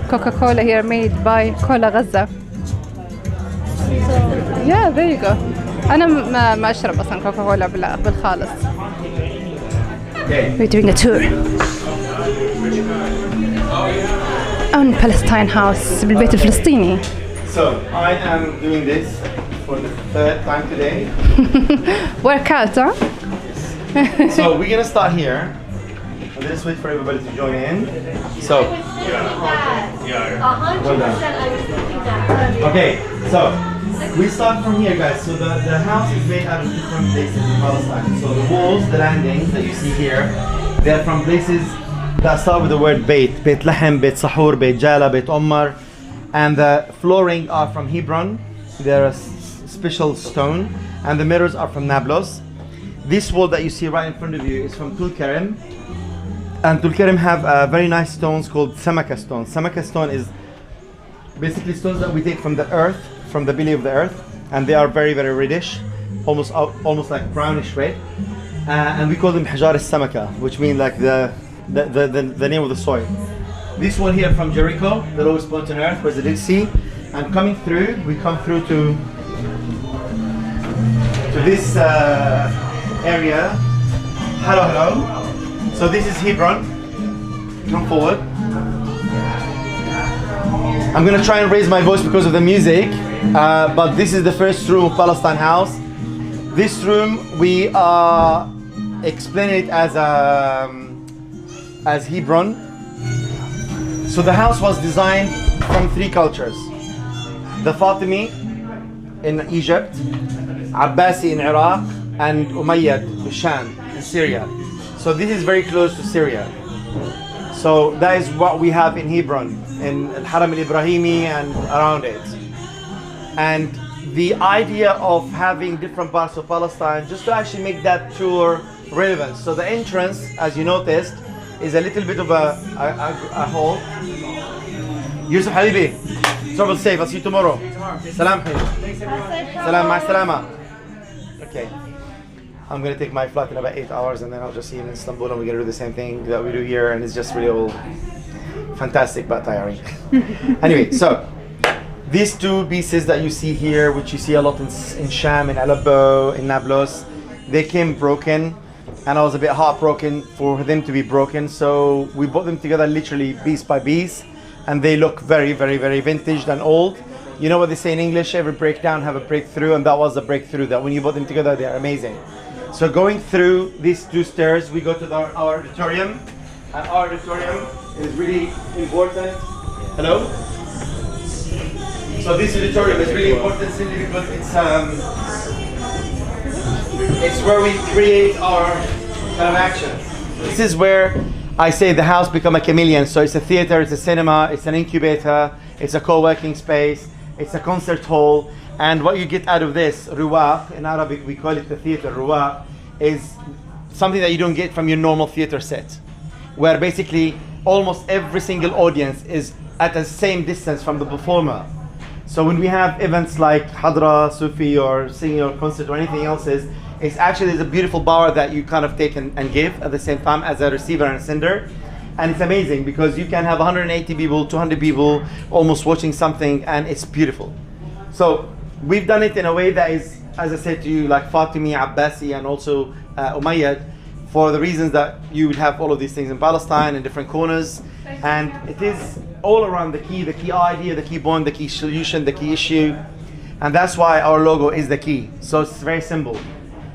Coca-Cola here made by Cola Gaza. Yeah, there you go. أنا ما أشرب أصلا كوكاكولا بالخالص. We're doing a tour on Palestine House بالبيت الفلسطيني. So I am doing this for the third time today. Workout, huh? So we're gonna start here. Let's wait for everybody to join in. So, well done. Okay, so we start from here, guys. So the house is made out of different places in Palestine. So the walls, the landings that you see here, they're from places that start with the word Beit. Beit Lahem, Beit Sahur, Beit Jala, Beit Omar. And the flooring are from Hebron. They're a special stone. And the mirrors are from Nablus. This wall that you see right in front of you is from Tulkarem. And Tulkarem have very nice stones called Samaka stone. Samaka stone is basically stones that we take from the earth, from the belly of the earth, and they are very, very reddish, almost like brownish red. And we call them Hajar al-Samaka, which means like the name of the soil. This one here from Jericho, the lowest point on earth, where's the Dead Sea. And coming through, we come through to this area. Hello. So this is Hebron. Come forward. I'm gonna try and raise my voice because of the music, but this is the first room of Palestine House. This room we are explaining it as Hebron. So the house was designed from three cultures: the Fatimi in Egypt, Abbasi in Iraq, and Umayyad in Sham in Syria. So this is very close to Syria. So that is what we have in Hebron, in Al-Haram al-Ibrahimi and around it. And the idea of having different parts of Palestine, just to actually make that tour relevant. So the entrance, as you noticed, is a little bit of a hole. Yusuf Habibi, travel safe, I'll see you tomorrow. Salam Habibi. Salam, ma salama. Okay. I'm gonna take my flight in about 8 hours, and then I'll just see you in Istanbul, and we're gonna do the same thing that we do here, and it's just really all fantastic but tiring. Anyway, so these two pieces that you see here, which you see a lot in Sham, in Aleppo, in Nablus, they came broken, and I was a bit heartbroken for them to be broken. So we brought them together literally piece by piece, and they look very, very, very vintage and old. You know what they say in English, every breakdown have a breakthrough, and that was a breakthrough, that when you put them together, they're amazing. So going through these two stairs, we go to our auditorium. And our auditorium is really important. Hello? So this auditorium is really important simply because it's where we create our kind of action. This is where I say the house become a chameleon. So it's a theater, it's a cinema, it's an incubator, it's a co-working space, it's a concert hall. And what you get out of this, ruwaq, in Arabic we call it the theater, ruwaq, is something that you don't get from your normal theater set, where basically almost every single audience is at the same distance from the performer. So when we have events like Hadra, Sufi, or singing or concert or anything else, it's actually there's a beautiful power that you kind of take and give at the same time as a receiver and a sender. And it's amazing because you can have 180 people, 200 people almost watching something, and it's beautiful. So we've done it in a way that is, as I said to you, like Fatimi, Abbasi, and also Umayyad, for the reasons that you would have all of these things in Palestine in different corners. And it is all around the key idea, the key point, the key solution, the key issue. And that's why our logo is the key. So it's very simple.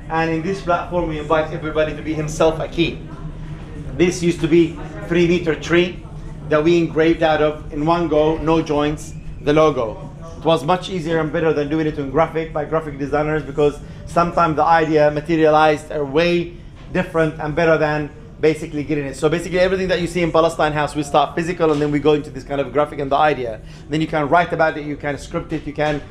And in this platform, we invite everybody to be himself a key. This used to be 3-meter tree that we engraved out of in one go, no joints, the logo. It was much easier and better than doing it in by graphic designers, because sometimes the idea materialized are way different and better than basically getting it. So basically everything that you see in Palestine House, we start physical and then we go into this kind of graphic and the idea. Then you can write about it, you can script it, you can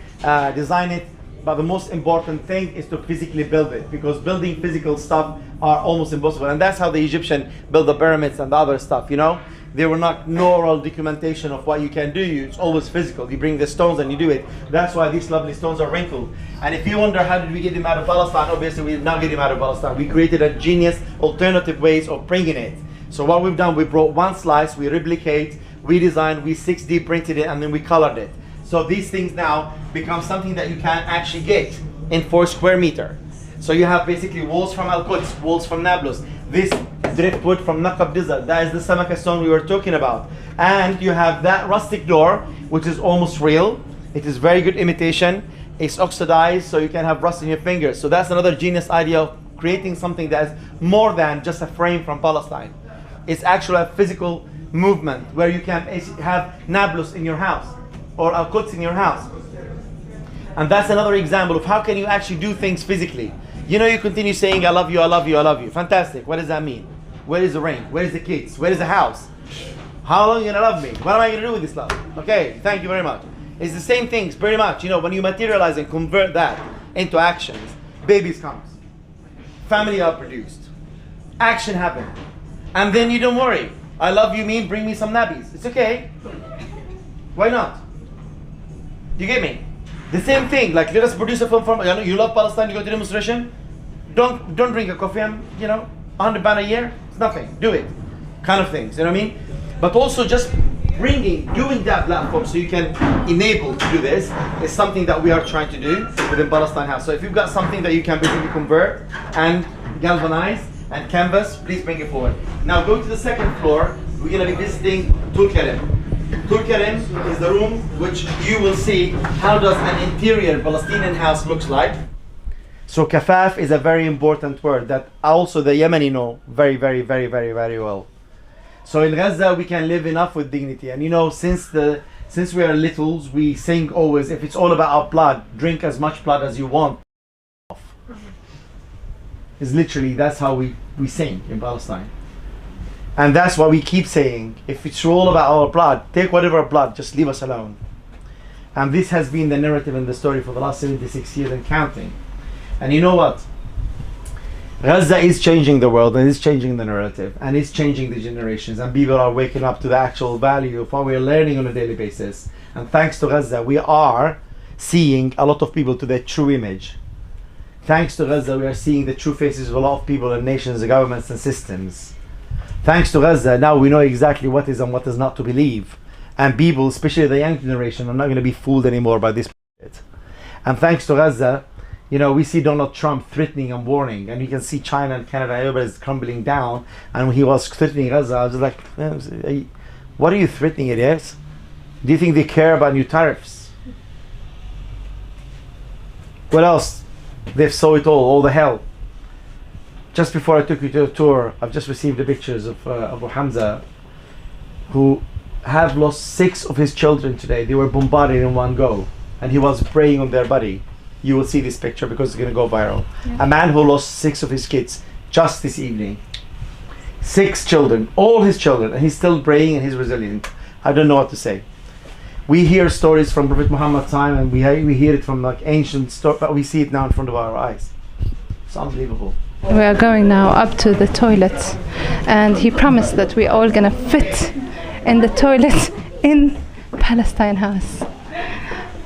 design it. But the most important thing is to physically build it, because building physical stuff are almost impossible. And that's how the Egyptian built the pyramids and the other stuff, you know? There were not no oral documentation of what you can do. It's always physical. You bring the stones and you do it. That's why these lovely stones are wrinkled. And if you wonder how did we get them out of Palestine, obviously we did not get them out of Palestine. We created a genius alternative ways of bringing it. So what we've done, we brought one slice, we replicate we designed, we 6D printed it, and then we colored it. So these things now become something that you can actually get in 4 square meter. So you have basically walls from Al-Quds, walls from Nablus, this driftwood from Naqab Desert, that is the Samaka stone we were talking about. And you have that rustic door, which is almost real. It is very good imitation. It's oxidized, so you can have rust in your fingers. So that's another genius idea of creating something that is more than just a frame from Palestine. It's actually a physical movement where you can have Nablus in your house or Al-Quds in your house. And that's another example of how can you actually do things physically. You know, you continue saying, I love you, I love you, I love you. Fantastic. What does that mean? Where is the ring? Where is the kids? Where is the house? How long are you going to love me? What am I going to do with this love? Okay, thank you very much. It's the same things, pretty much. You know, when you materialize and convert that into actions, babies comes. Family are produced. Action happens. And then you don't worry. I love you mean bring me some nabbies. It's okay. Why not? Do you get me? The same thing, like let us produce a film from, you love Palestine, you go to demonstration, don't drink a coffee, you know, £100 a year, it's nothing, do it, kind of things, you know what I mean? But also just doing that platform so you can enable to do this is something that we are trying to do within Palestine House. So if you've got something that you can basically convert and galvanize and canvas, please bring it forward. Now go to the second floor, we're going to be visiting Tul Karim. Tul Karim is the room which you will see how does an interior Palestinian house looks like. So kafaf is a very important word that also the Yemeni know very, very, very, very, very well. So in Gaza we can live enough with dignity, and you know, since we are littles, we sing always, if it's all about our blood, drink as much blood as you want. It's literally, that's how we sing in Palestine. And that's why we keep saying, if it's all about our blood, take whatever blood, just leave us alone. And this has been the narrative and the story for the last 76 years and counting. And you know what? Gaza is changing the world, and is changing the narrative, and is changing the generations, and people are waking up to the actual value of what we are learning on a daily basis. And thanks to Gaza, we are seeing a lot of people to their true image. Thanks to Gaza, we are seeing the true faces of a lot of people and nations, governments and systems. Thanks to Gaza, now we know exactly what is and what is not to believe. And people, especially the young generation, are not going to be fooled anymore by this bullshit. And thanks to Gaza, you know, we see Donald Trump threatening and warning, and you can see China and Canada, everybody is crumbling down. And when he was threatening Gaza, I was just like, what are you threatening, idiots? Do you think they care about new tariffs? What else? They saw it all the hell. Just before I took you to a tour, I've just received the pictures of Abu Hamza, who have lost 6 of his children today. They were bombarded in one go, and he was praying on their body. You will see this picture because it's going to go viral. Yeah. A man who lost 6 of his kids just this evening. 6 children, all his children, and he's still praying and he's resilient. I don't know what to say. We hear stories from Prophet Muhammad's time, and we hear it from like ancient stories, but we see it now in front of our eyes. It's unbelievable. We are going now up to the toilet, and he promised that we all gonna fit in the toilet in Palestine House.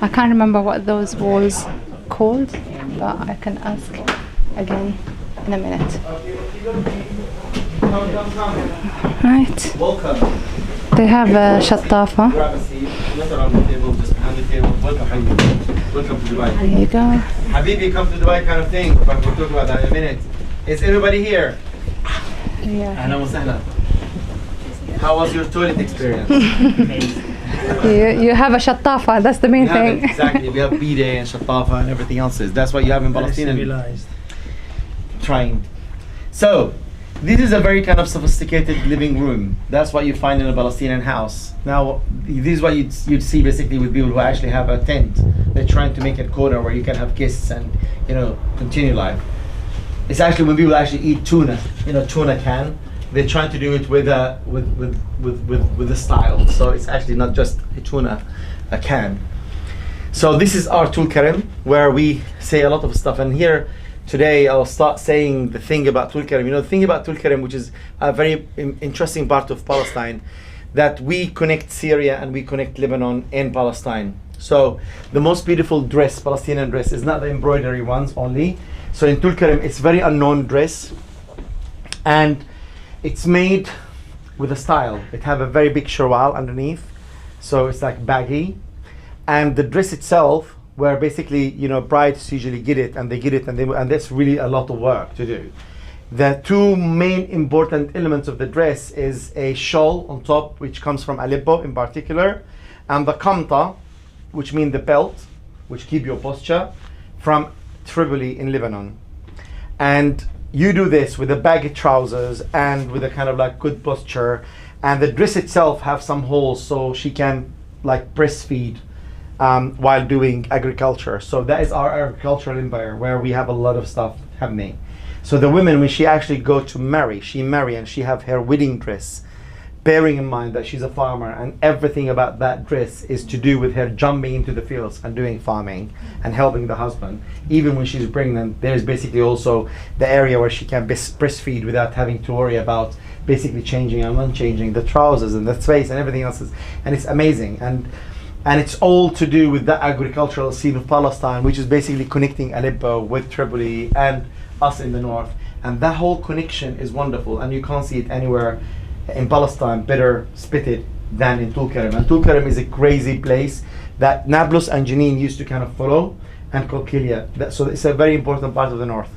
I can't remember what those walls called, but I can ask again in a minute. Right. Welcome. They have a shattafa. Grab a seat. Not around the table, just behind the table. Welcome, Habibi. Welcome to Dubai. There you go. Habibi, come to Dubai kind of thing, but we'll talk about that in a minute. Is everybody here? Yeah. Ahlan wa sahlan. How was your toilet experience? You have a shattafa, that's the main thing. Exactly, we have bidet and shattafa and everything else. That's what you have in Palestine. Civilized. Trying. So, this is a very kind of sophisticated living room. That's what you find in a Palestinian house. Now, this is what you'd see basically with people who actually have a tent. They're trying to make a corner where you can have guests and, you know, continue life. It's actually when people actually eat tuna, you know, tuna can. They're trying to do it with a style. So it's actually not just a tuna, a can. So this is our Tul Karim, where we say a lot of stuff. And here today I'll start saying the thing about Tul Karim. You know, the thing about Tul Karim, which is a very interesting part of Palestine, that we connect Syria and we connect Lebanon and Palestine. So the most beautiful dress, Palestinian dress, is not the embroidery ones only. So in Tul Karim, it's very unknown dress, and it's made with a style. It have a very big sherwal underneath, so it's like baggy, and the dress itself, where basically brides usually get it, and that's really a lot of work to do. The two main important elements of the dress is a shawl on top, which comes from Aleppo in particular, and the kamta, which means the belt, which keep your posture, from Tripoli in Lebanon. And you do this with the baggy trousers and with a kind of like good posture, and the dress itself have some holes so she can like breastfeed while doing agriculture. So that is our agricultural empire, where we have a lot of stuff happening. So the women, when she actually go to marry, she marry and she have her wedding dress, bearing in mind that she's a farmer, and everything about that dress is to do with her jumping into the fields and doing farming and helping the husband. Even when she's pregnant, there's basically also the area where she can breastfeed without having to worry about basically changing and unchanging the trousers and the space and everything else. And it's amazing. And it's all to do with the agricultural scene of Palestine, which is basically connecting Aleppo with Tripoli and us in the north. And that whole connection is wonderful, and you can't see it anywhere in Palestine better spitted than in Tulkarem. And Tulkarem is a crazy place that Nablus and Jenin used to kind of follow, and Qalqilia. So it's a very important part of the north.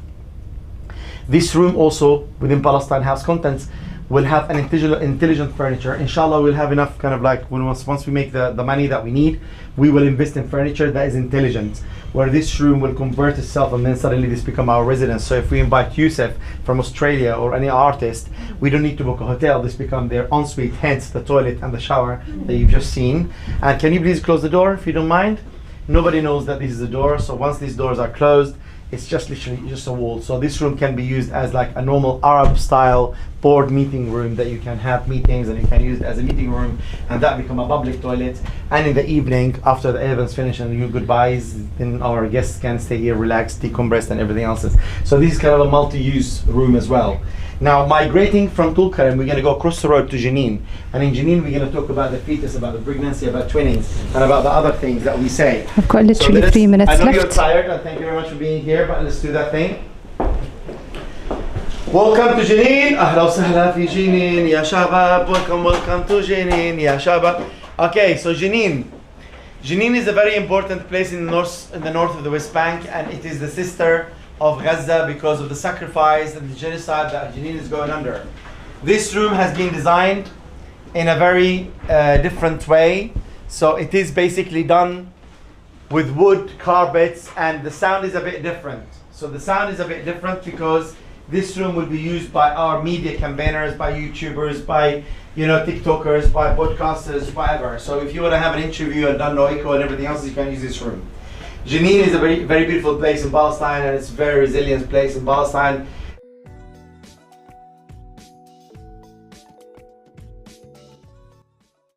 This room also within Palestine House Contents will have an intelligent furniture. Inshallah, we'll have enough kind of like once we make the money that we need, we will invest in furniture that is intelligent, where this room will convert itself and then suddenly this become our residence. So if we invite Yusuf from Australia or any artist, we don't need to book a hotel. This become their ensuite, hence the toilet and the shower that you've just seen. And can you please close the door if you don't mind? Nobody knows that this is a door, so once these doors are closed, it's just literally just a wall. So this room can be used as like a normal Arab style board meeting room that you can have meetings, and you can use it as a meeting room, and that become a public toilet. And in the evening, after the events finish and you goodbyes, then our guests can stay here, relax, decompress, and everything else. So this is kind of a multi-use room as well. Now, migrating from Tulkarem, we're going to go across the road to Jenin. And in Jenin, we're going to talk about the fetus, about the pregnancy, about twinning, and about the other things that we say. I've got literally 3 minutes left. I know you're tired, and thank you very much for being here, but let's do that thing. Welcome to Jenin. أهلا وسهلا في جنين يا شباب. Welcome to Jenin يا شباب. Okay, so Jenin. Jenin is a very important place in the north of the West Bank, and it is the sister of Gaza because of the sacrifice and the genocide that Jenin is going under. This room has been designed in a very different way. So it is basically done with wood, carpets, and the sound is a bit different. So the sound is a bit different because this room will be used by our media campaigners, by YouTubers, by TikTokers, by podcasters, whatever. So if you want to have an interview and don't know echo and everything else, you can use this room. Jenin is a very, very beautiful place in Palestine, and it's a very resilient place in Palestine.